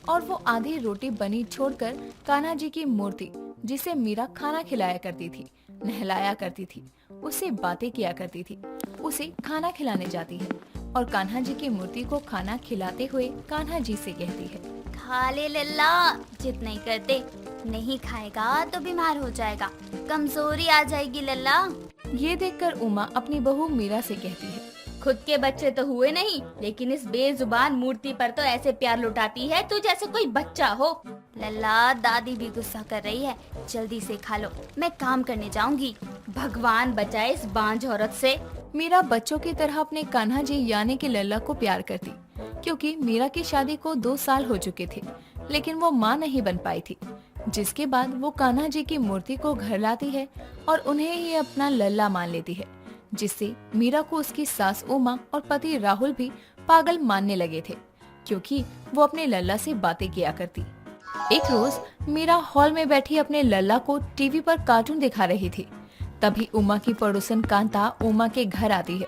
और वो आधी रोटी बनी छोड़कर कान्हा जी की मूर्ति, जिसे मीरा खाना खिलाया करती थी, नहलाया करती थी, उससे बातें किया करती थी, उसे खाना खिलाने जाती है और कान्हा जी की मूर्ति को खाना खिलाते हुए कान्हा जी से कहती है। खा ले लल्ला, जिद नहीं करते, नहीं खाएगा तो बीमार हो जाएगा, कमजोरी आ जाएगी लल्ला। ये देखकर उमा अपनी बहू मीरा से कहती है। खुद के बच्चे तो हुए नहीं, लेकिन इस बेजुबान मूर्ति पर तो ऐसे प्यार लुटाती है तू जैसे कोई बच्चा हो। लल्ला, दादी भी गुस्सा कर रही है, जल्दी से खा लो, मैं काम करने जाऊंगी। भगवान बचाए इस बांझ औरत से। मीरा बच्चों की तरह अपने कान्हा जी यानी कि लल्ला को प्यार करती, क्योंकि मीरा की शादी को 2 साल हो चुके थे, लेकिन वो माँ नहीं बन पाई थी। जिसके बाद वो कान्हा जी की मूर्ति को घर लाती है और उन्हें ही अपना लल्ला मान लेती है, जिससे मीरा को उसकी सास उमा और पति राहुल भी पागल मानने लगे थे, क्योंकि वो अपने लल्ला से बातें किया करती। एक रोज मीरा हॉल में बैठी अपने लल्ला को टीवी पर कार्टून दिखा रही थी। तभी उमा की पड़ोसन कांता उमा के घर आती है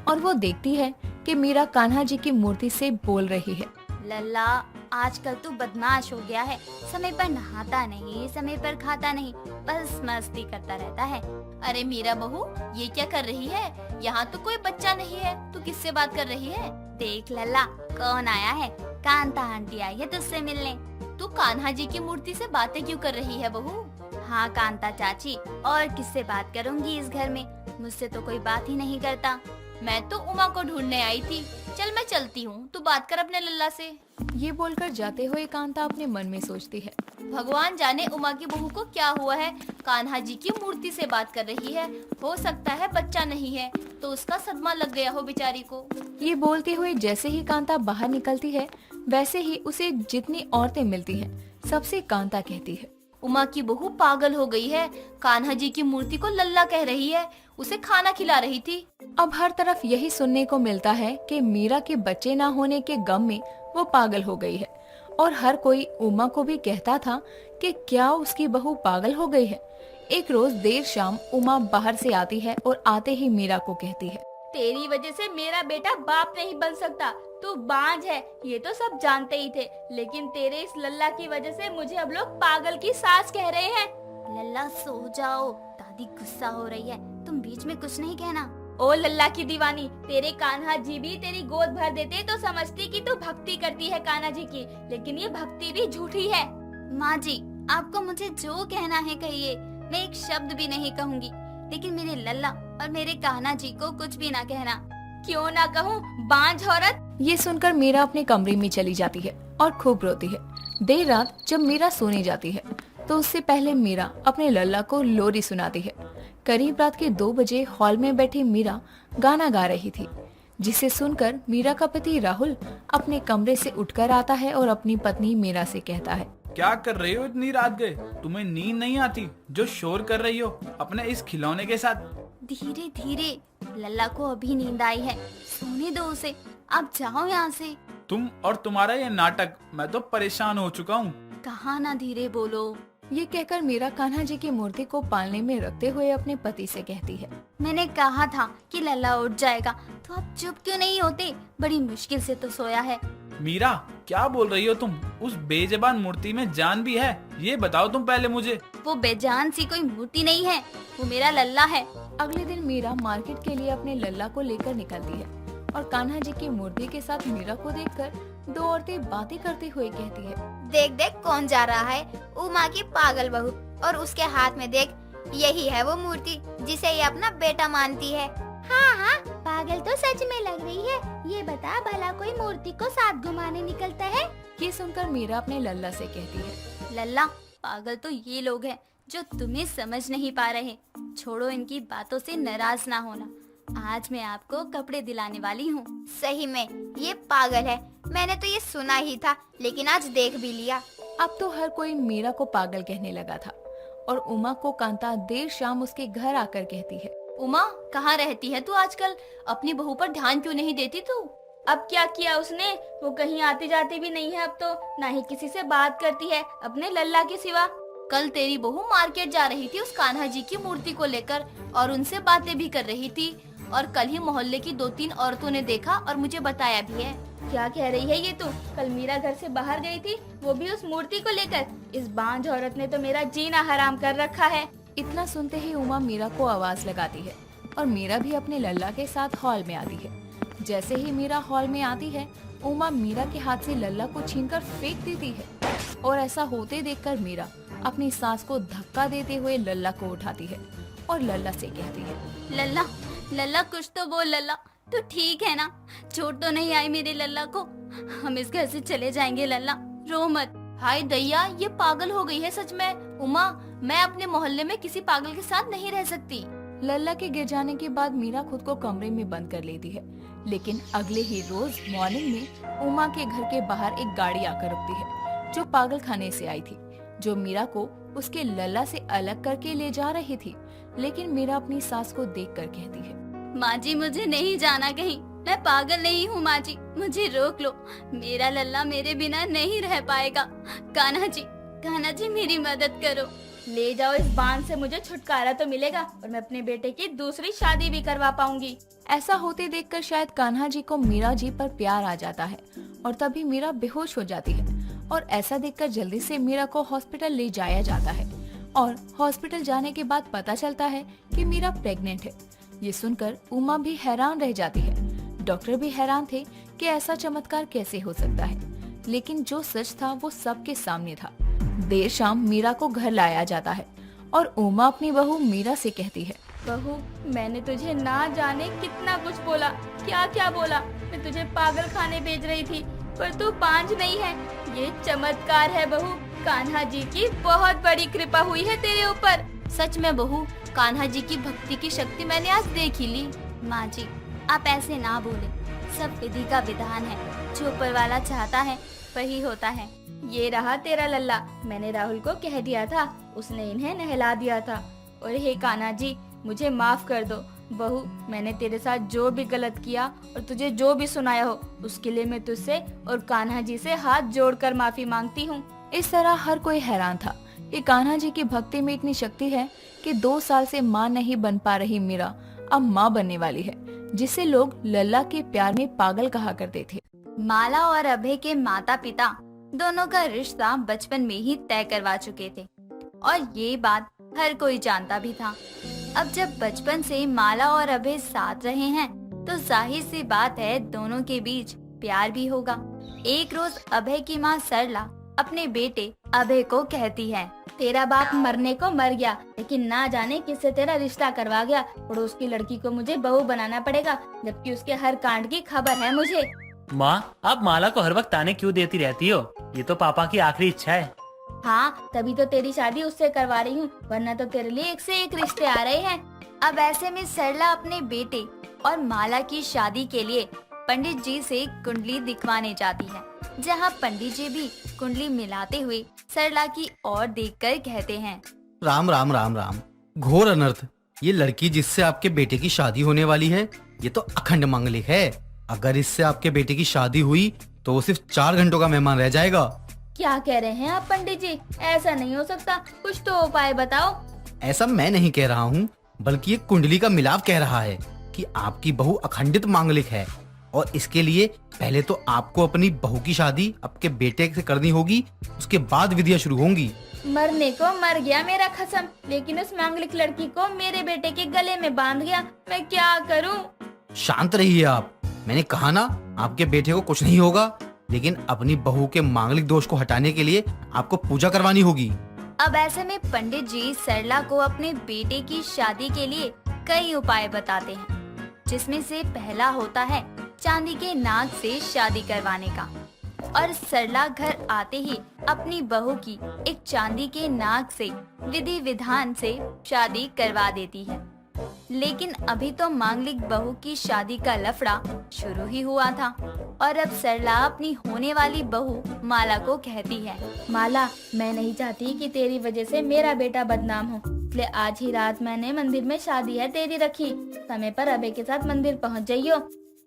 और वो देखती है कि मीरा कान्हा जी की मूर्ति से बोल रही है। लल्ला, आजकल तू बदमाश हो गया है। समय पर नहाता नहीं, समय पर खाता नहीं, बस मस्ती करता रहता है। अरे मीरा बहू, ये क्या कर रही है? यहाँ तो कोई बच्चा नहीं है, तू किससे बात कर रही है? देख लल्ला, कौन आया है? कांता आंटी आई है तुझसे मिलने। तू कान्हा जी की मूर्ति से बातें क्यों कर रही है बहू? हाँ कांता चाची, और किससे बात करूंगी इस घर में? मुझसे तो कोई बात ही नहीं करता। मैं तो उमा को ढूंढने आई थी। चल मैं चलती हूँ, तू बात कर अपने लल्ला से। ये बोलकर जाते हुए कांता अपने मन में सोचती है, भगवान जाने उमा की बहू को क्या हुआ है, कान्हा जी की मूर्ति से बात कर रही है। हो सकता है बच्चा नहीं है तो उसका सदमा लग गया हो बेचारी को। ये बोलते हुए जैसे ही कांता बाहर निकलती है, वैसे ही उसे जितनी औरतें मिलती हैं, सबसे कांता कहती है, उमा की बहू पागल हो गई है, कान्हा जी की मूर्ति को लल्ला कह रही है, उसे खाना खिला रही थी। अब हर तरफ यही सुनने को मिलता है कि मीरा के बच्चे ना होने के गम में वो पागल हो गई है, और हर कोई उमा को भी कहता था कि क्या उसकी बहू पागल हो गई है। एक रोज देर शाम उमा बाहर से आती है और आते ही मीरा को कहती है, तेरी वजह से मेरा बेटा बाप नहीं बन सकता, तू बांझ है, ये तो सब जानते ही थे, लेकिन तेरे इस लल्ला की वजह से मुझे अब लोग पागल की सास कह रहे हैं। लल्ला सो जाओ, दादी गुस्सा हो रही है, तुम बीच में कुछ नहीं कहना। ओ लल्ला की दीवानी, तेरे कान्हा जी भी तेरी गोद भर देते तो समझती कि तू भक्ति करती है कान्हा जी की, लेकिन ये भक्ति भी झूठी है। माँ जी, आपको मुझे जो कहना है कहिए, मैं एक शब्द भी नहीं कहूँगी, लेकिन मेरे लल्ला और मेरे कान्हा जी को कुछ भी ना कहना। क्यों ना कहूँ, बांझ औरत। ये सुनकर मीरा अपने कमरे में चली जाती है और खूब रोती है। देर रात जब मीरा सोने जाती है तो उससे पहले मीरा अपने लल्ला को लोरी सुनाती है। करीब रात के 2 बजे हॉल में बैठी मीरा गाना गा रही थी, जिसे सुनकर मीरा का पति राहुल अपने कमरे से उठकर आता है और अपनी पत्नी मीरा से कहता है, क्या कर रही हो इतनी रात गए? तुम्हें नींद नहीं आती जो शोर कर रही हो अपने इस खिलौने के साथ? धीरे धीरे, लल्ला को अभी नींद आई है, सोने दो उसे, आप जाओ यहाँ से। तुम और तुम्हारा ये नाटक, मैं तो परेशान हो चुका हूँ। कहा ना धीरे बोलो। ये कहकर मीरा कान्हा जी की मूर्ति को पालने में रखते हुए अपने पति से कहती है, मैंने कहा था कि लल्ला उठ जाएगा, तो आप चुप क्यों नहीं होते? बड़ी मुश्किल से तो सोया है। मीरा, क्या बोल रही हो तुम? उस बेजबान मूर्ति में जान भी है, ये बताओ तुम पहले मुझे। वो बेजान सी कोई मूर्ति नहीं है, वो मेरा लल्ला है। अगले दिन मीरा मार्केट के लिए अपने लल्ला को लेकर निकलती है और कान्हा जी की मूर्ति के साथ मीरा को देखकर 2 औरतें बातें करते हुए कहती है, देख देख कौन जा रहा है, उमा की पागल बहू, और उसके हाथ में देख, यही है वो मूर्ति जिसे ये अपना बेटा मानती है। हाँ हाँ, पागल तो सच में लग रही है। ये बता, भला कोई मूर्ति को साथ घुमाने निकलता है? ये सुनकर मीरा अपने लल्ला से कहती है, लल्ला, पागल तो ये लोग हैं जो तुम्हें समझ नहीं पा रहे। छोड़ो, इनकी बातों से नाराज ना होना। आज मैं आपको कपड़े दिलाने वाली हूँ। सही में ये पागल है, मैंने तो ये सुना ही था, लेकिन आज देख भी लिया। अब तो हर कोई मीरा को पागल कहने लगा था और उमा को कांता देर शाम उसके घर आकर कहती है, उमा, कहाँ रहती है तू आजकल? अपनी बहू पर ध्यान क्यों नहीं देती तू? अब क्या किया उसने? वो कहीं आती जाती भी नहीं है अब तो, ना ही किसी से बात करती है अपने लल्ला के सिवा। कल तेरी बहू मार्केट जा रही थी उस कान्हा जी की मूर्ति को लेकर और उनसे बातें भी कर रही थी, और कल ही मोहल्ले की 2-3 औरतों ने देखा और मुझे बताया भी है। क्या कह रही है ये तू? कल मीरा घर से बाहर गई थी, वो भी उस मूर्ति को लेकर। इस बांझ औरत ने तो मेरा जीना हराम कर रखा है। इतना सुनते ही उमा मीरा को आवाज लगाती है और मीरा भी अपने लल्ला के साथ हॉल में आती है। जैसे ही मीरा हॉल में आती है, उमा मीरा के हाथ से लल्ला को छीनकर फेंक देती है, और ऐसा होते देखकर मीरा अपनी सास को धक्का देते हुए लल्ला को उठाती है और लल्ला से कहती है, लल्ला, लल्ला कुछ तो बोल। लल्ला, तू ठीक है ना? चोट तो नहीं आई मेरे लल्ला को? हम इस घर से चले जाएंगे लल्ला, रो मत। हाय दैया, ये पागल हो गई है सच में। उमा, मैं अपने मोहल्ले में किसी पागल के साथ नहीं रह सकती। लल्ला के गिर जाने के बाद मीरा खुद को कमरे में बंद कर लेती है, लेकिन अगले ही रोज मॉर्निंग में उमा के घर के बाहर एक गाड़ी आकर रुकती है जो पागल खाने से आई थी, जो मीरा को उसके लल्ला से अलग करके ले जा रही थी। लेकिन मीरा अपनी सास को देखकर कहती है, माँ जी मुझे नहीं जाना कहीं, मैं पागल नहीं हूँ माँ जी, मुझे रोक लो, मेरा लल्ला मेरे बिना नहीं रह पाएगा। कान्हा जी मेरी मदद करो। ले जाओ इस बांध से, मुझे छुटकारा तो मिलेगा और मैं अपने बेटे की दूसरी शादी भी करवा पाऊंगी। ऐसा होते देखकर शायद कान्हा जी को मीरा जी पर प्यार आ जाता है और तभी मीरा बेहोश हो जाती है। और ऐसा देखकर जल्दी से मीरा को हॉस्पिटल ले जाया जाता है और हॉस्पिटल जाने के बाद पता चलता है कि मीरा प्रेग्नेंट है। ये सुनकर उमा भी हैरान रह जाती है। डॉक्टर भी हैरान थे कि ऐसा चमत्कार कैसे हो सकता है, लेकिन जो सच था वो सबके सामने था। देर शाम मीरा को घर लाया जाता है और उमा अपनी बहू मीरा से कहती है, बहू, मैंने तुझे ना जाने कितना कुछ बोला, क्या क्या बोला। मैं तुझे पागल खाने भेज रही थी पर तू बांझ नहीं है। ये चमत्कार है बहू, कान्हा जी की बहुत बड़ी कृपा हुई है तेरे ऊपर। सच में बहू, कान्हा जी की भक्ति की शक्ति मैंने आज देख ही ली। माँ जी आप ऐसे ना बोले, सब विधि का विधान है, जो ऊपर वाला चाहता है वही होता है। ये रहा तेरा लल्ला, मैंने राहुल को कह दिया था, उसने इन्हें नहला दिया था। और हे कान्हा जी, मुझे माफ कर दो। बहू, मैंने तेरे साथ जो भी गलत किया और तुझे जो भी सुनाया हो, उसके लिए मैं तुझसे और कान्हा जी से हाथ जोड़कर माफी मांगती हूँ। इस तरह हर कोई हैरान था कि कान्हा जी की भक्ति में इतनी शक्ति है कि 2 साल से माँ नहीं बन पा रही मीरा अब माँ बनने वाली है, जिसे लोग लल्ला के प्यार में पागल कहा करते थे। माला और अभय के माता पिता दोनों का रिश्ता बचपन में ही तय करवा चुके थे और ये बात हर कोई जानता भी था। अब जब बचपन से माला और अभय साथ रहे हैं तो जाहिर सी बात है दोनों के बीच प्यार भी होगा। एक रोज अभय की माँ सरला अपने बेटे अभय को कहती है, तेरा बाप मरने को मर गया, लेकिन ना जाने किससे तेरा रिश्ता करवा गया। पड़ोस की लड़की को मुझे बहू बनाना पड़ेगा, जबकि उसके हर कांड की खबर है मुझे। माँ, आप माला को हर वक्त ताने क्यों देती रहती हो? ये तो पापा की आखिरी इच्छा है। हाँ, तभी तो तेरी शादी उससे करवा रही हूँ, वरना तो तेरे लिए एक से एक रिश्ते आ रहे हैं। अब ऐसे में सरला अपने बेटे और माला की शादी के लिए पंडित जी से कुंडली दिखवाने जाती है, जहाँ पंडित जी भी कुंडली मिलाते हुए सरला की ओर देखकर कहते हैं, राम राम राम राम, घोर अनर्थ। ये लड़की जिससे आपके बेटे की शादी होने वाली है, ये तो अखंड मांगलिक है। अगर इससे आपके बेटे की शादी हुई तो वो सिर्फ 4 घंटों का मेहमान रह जाएगा। क्या कह रहे हैं आप पंडित जी? ऐसा नहीं हो सकता, कुछ तो उपाय बताओ। ऐसा मैं नहीं कह रहा हूँ, बल्कि ये कुंडली का मिलाप कह रहा है कि आपकी बहू अखंडित मांगलिक है और इसके लिए पहले तो आपको अपनी बहू की शादी आपके बेटे से करनी होगी, उसके बाद विधियाँ शुरू होंगी। मरने को मर गया मेरा खसम, लेकिन उस मांगलिक लड़की को मेरे बेटे के गले में बांध गया, मैं क्या करूं? शांत रहिए आप। मैंने कहा ना, आपके बेटे को कुछ नहीं होगा, लेकिन अपनी बहू के मांगलिक दोष को हटाने के लिए आपको पूजा करवानी होगी। अब ऐसे में पंडित जी सरला को अपने बेटे की शादी के लिए कई उपाय बताते हैं, जिसमें से पहला होता है चांदी के नाग से शादी करवाने का। और सरला घर आते ही अपनी बहू की एक चांदी के नाग से विधि विधान से शादी करवा देती है। लेकिन अभी तो मांगलिक बहू की शादी का लफड़ा शुरू ही हुआ था और अब सरला अपनी होने वाली बहू माला को कहती है, माला, मैं नहीं चाहती कि तेरी वजह से मेरा बेटा बदनाम हो, इसलिए आज ही रात मैंने मंदिर में शादी है तेरी रखी, समय पर अभय के साथ मंदिर पहुंच जाइयो।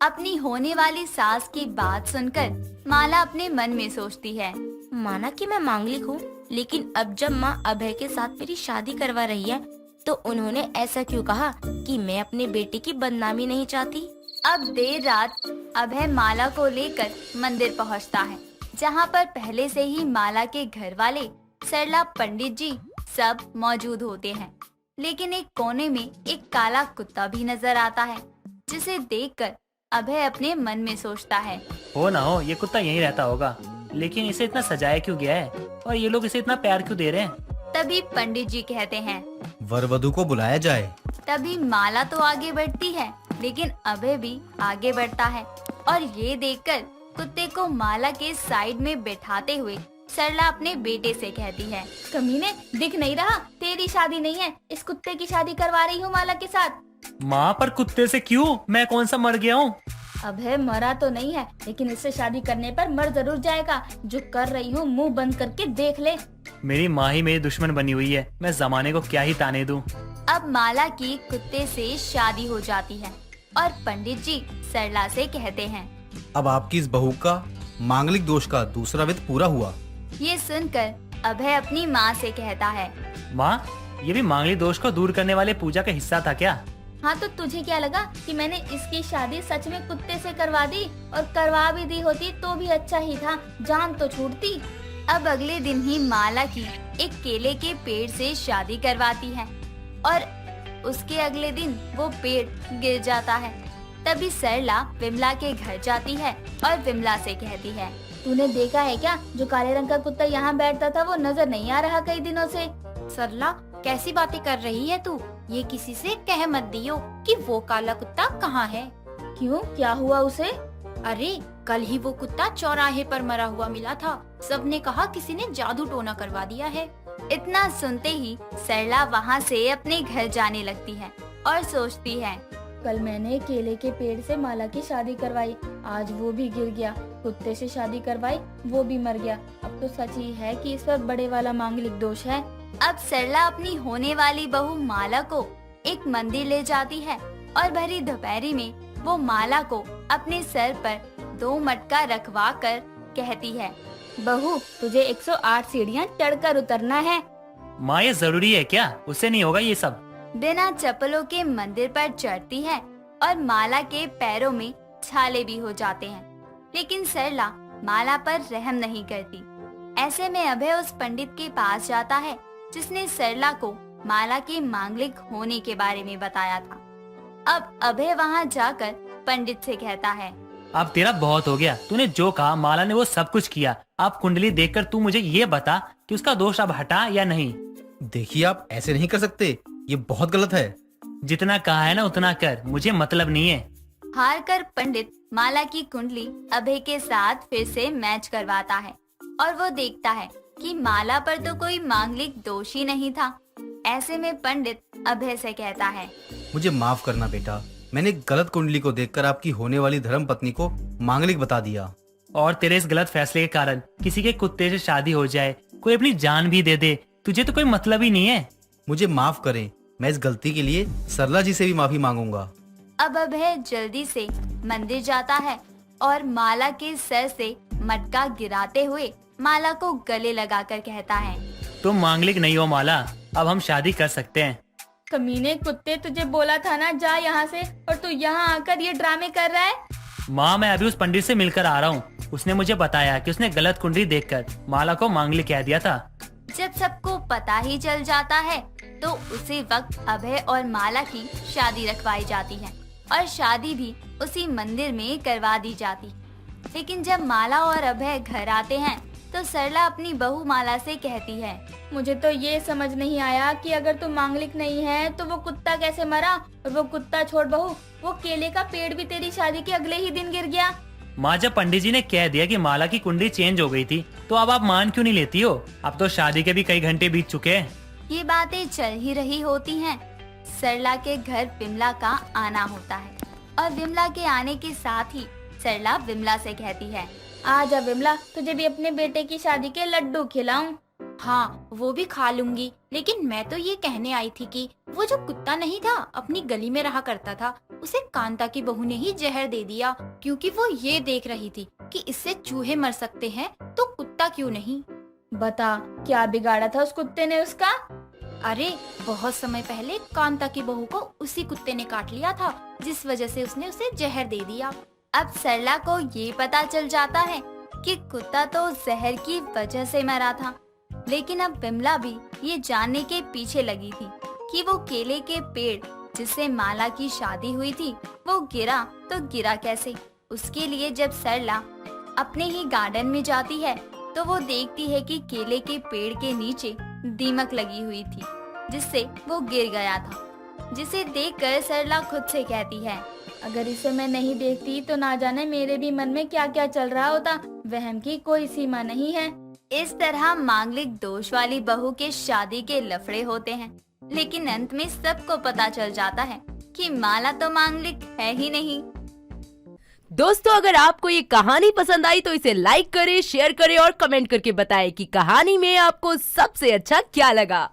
अपनी होने वाली सास की बात सुनकर माला अपने मन में सोचती है, माना कि मैं मांगलिक हूँ, लेकिन अब जब माँ अभय के साथ मेरी शादी करवा रही है तो उन्होंने ऐसा क्यों कहा कि मैं अपने बेटे की बदनामी नहीं चाहती। अब देर रात अभय माला को लेकर मंदिर पहुंचता है, जहां पर पहले से ही माला के घर वाले सरला, पंडित जी सब मौजूद होते हैं। लेकिन एक कोने में एक काला कुत्ता भी नजर आता है, जिसे देखकर अभय अपने मन में सोचता है, हो ना हो ये कुत्ता यहीं रहता होगा, लेकिन इसे इतना सजाया क्यों गया है और ये लोग इसे इतना प्यार क्यों दे रहे हैं? तभी पंडित जी कहते हैं, वर वधू को बुलाया जाए। तभी माला तो आगे बढ़ती है, लेकिन अभय भी आगे बढ़ता है और ये देखकर कुत्ते को माला के साइड में बैठाते हुए सरला अपने बेटे से कहती है। कमीने, दिख नहीं रहा, तेरी शादी नहीं है, इस कुत्ते की शादी करवा रही हूँ माला के साथ। माँ, पर कुत्ते से क्यों? मैं कौन सा मर गया हूँ? अभय मरा तो नहीं है, लेकिन इससे शादी करने पर मर जरूर जाएगा। जो कर रही हूँ मुंह बंद करके देख ले। मेरी माँ ही मेरी दुश्मन बनी हुई है, मैं जमाने को क्या ही ताने दूं। अब माला की कुत्ते से शादी हो जाती है और पंडित जी सरला से कहते हैं। अब आपकी इस बहू का मांगलिक दोष का दूसरा विध पूरा हुआ। ये सुनकर अभय अपनी माँ से कहता है। माँ, ये भी मांगलिक दोष को दूर करने वाले पूजा का हिस्सा था क्या? हाँ, तो तुझे क्या लगा कि मैंने इसकी शादी सच में कुत्ते से करवा दी? और करवा भी दी होती तो भी अच्छा ही था, जान तो छूटती। अब अगले दिन ही माला की एक केले के पेड़ से शादी करवाती है और उसके अगले दिन वो पेड़ गिर जाता है। तभी सरला विमला के घर जाती है और विमला से कहती है। तूने देखा है क्या, जो काले रंग का कुत्ता यहाँ बैठता था वो नजर नहीं आ रहा कई दिनों से। सरला, कैसी बातें कर रही है तू? ये किसी से कह मत दियो कि वो काला कुत्ता कहाँ है। क्यों, क्या हुआ उसे? अरे, कल ही वो कुत्ता चौराहे पर मरा हुआ मिला था। सबने कहा किसी ने जादू टोना करवा दिया है। इतना सुनते ही सरला वहाँ से अपने घर जाने लगती है और सोचती है। कल मैंने केले के पेड़ से माला की शादी करवाई, आज वो भी गिर गया। कुत्ते से शादी करवाई, वो भी मर गया। अब तो सच ही है कि इस पर बड़े वाला मांगलिक दोष है। अब सरला अपनी होने वाली बहू माला को एक मंदिर ले जाती है और भरी दोपहरी में वो माला को अपने सर पर 2 मटका रखवा कर कहती है। बहू, तुझे 108 सीढ़ियाँ चढ़कर उतरना है। माँ, ये जरूरी है क्या? उससे नहीं होगा ये सब। बिना चप्पलों के मंदिर पर चढ़ती है और माला के पैरों में छाले भी हो जाते हैं, लेकिन सरला माला पर रहम नहीं करती। ऐसे में अभय उस पंडित के पास जाता है जिसने सरला को माला के मांगलिक होने के बारे में बताया था। अब अभय वहाँ जाकर पंडित से कहता है। अब तेरा बहुत हो गया, तूने जो कहा माला ने वो सब कुछ किया। अब कुंडली देखकर तू मुझे ये बता कि उसका दोष अब हटा या नहीं। देखिए, आप ऐसे नहीं कर सकते, ये बहुत गलत है। जितना कहा है ना उतना कर, मुझे मतलब नहीं है। हार कर पंडित माला की कुंडली अभय के साथ फिर से मैच करवाता है और वो देखता है कि माला पर तो कोई मांगलिक दोष ही नहीं था। ऐसे में पंडित अभय से कहता है। मुझे माफ करना बेटा, मैंने गलत कुंडली को देखकर आपकी होने वाली धर्म पत्नी को मांगलिक बता दिया। और तेरे इस गलत फैसले के कारण किसी के कुत्ते से शादी हो जाए, कोई अपनी जान भी दे दे, तुझे तो कोई मतलब ही नहीं है। मुझे माफ करें, मैं इस गलती के लिए सरला जी से भी माफी मांगूंगा। अब अभय जल्दी से मंदिर जाता है और माला के सर से मटका गिराते हुए माला को गले लगाकर कहता है। तुम मांगलिक नहीं हो माला, अब हम शादी कर सकते हैं। कमीने कुत्ते, तुझे बोला था ना जा यहाँ से, और तू यहाँ आकर ये ड्रामे कर रहा है। माँ, मैं अभी उस पंडित से मिलकर आ रहा हूँ। उसने मुझे बताया कि उसने गलत कुंडली देखकर माला को मांगलिक कह दिया था। जब सबको पता ही चल जाता है तो उसी वक्त अभय और माला की शादी रखवाई जाती है और शादी भी उसी मंदिर में करवा दी जाती। लेकिन जब माला और अभय घर आते हैं तो सरला अपनी बहू माला से कहती है। मुझे तो ये समझ नहीं आया कि अगर तू मांगलिक नहीं है तो वो कुत्ता कैसे मरा, और वो कुत्ता छोड़ बहू, वो केले का पेड़ भी तेरी शादी के अगले ही दिन गिर गया। माँ, जब पंडित जी ने कह दिया कि माला की कुंडली चेंज हो गई थी तो अब आप मान क्यों नहीं लेती हो? अब तो शादी के भी कई घंटे बीत चुके हैं। ये बातें चल ही रही होती हैं। सरला के घर विमला का आना होता है और विमला के आने के साथ ही सरला विमला से कहती है। आजा विमला, तुझे भी अपने बेटे की शादी के लड्डू खिलाऊं। हाँ, वो भी खा लूंगी, लेकिन मैं तो ये कहने आई थी कि वो जो कुत्ता नहीं था अपनी गली में रहा करता था, उसे कांता की बहू ने ही जहर दे दिया, क्योंकि वो ये देख रही थी कि इससे चूहे मर सकते हैं तो कुत्ता क्यों नहीं। बता, क्या बिगाड़ा था उस कुत्ते ने उसका? अरे, बहुत समय पहले कांता की बहू को उसी कुत्ते ने काट लिया था, जिस वजह से उसने उसे जहर दे दिया। अब सरला को ये पता चल जाता है कि कुत्ता तो जहर की वजह से मरा था, लेकिन अब विमला भी ये जानने के पीछे लगी थी कि वो केले के पेड़ जिससे माला की शादी हुई थी वो गिरा तो गिरा कैसे। उसके लिए जब सरला अपने ही गार्डन में जाती है तो वो देखती है कि केले के पेड़ के नीचे दीमक लगी हुई थी जिससे वो गिर गया था, जिसे देखकर सरला खुद से कहती है। अगर इसे मैं नहीं देखती तो ना जाने मेरे भी मन में क्या क्या चल रहा होता। वहम की कोई सीमा नहीं है। इस तरह मांगलिक दोष वाली बहू के शादी के लफड़े होते हैं, लेकिन अंत में सबको पता चल जाता है कि माला तो मांगलिक है ही नहीं। दोस्तों, अगर आपको ये कहानी पसंद आई तो इसे लाइक करें, शेयर करें और कमेंट करके बताएं कि कहानी में आपको सबसे अच्छा क्या लगा।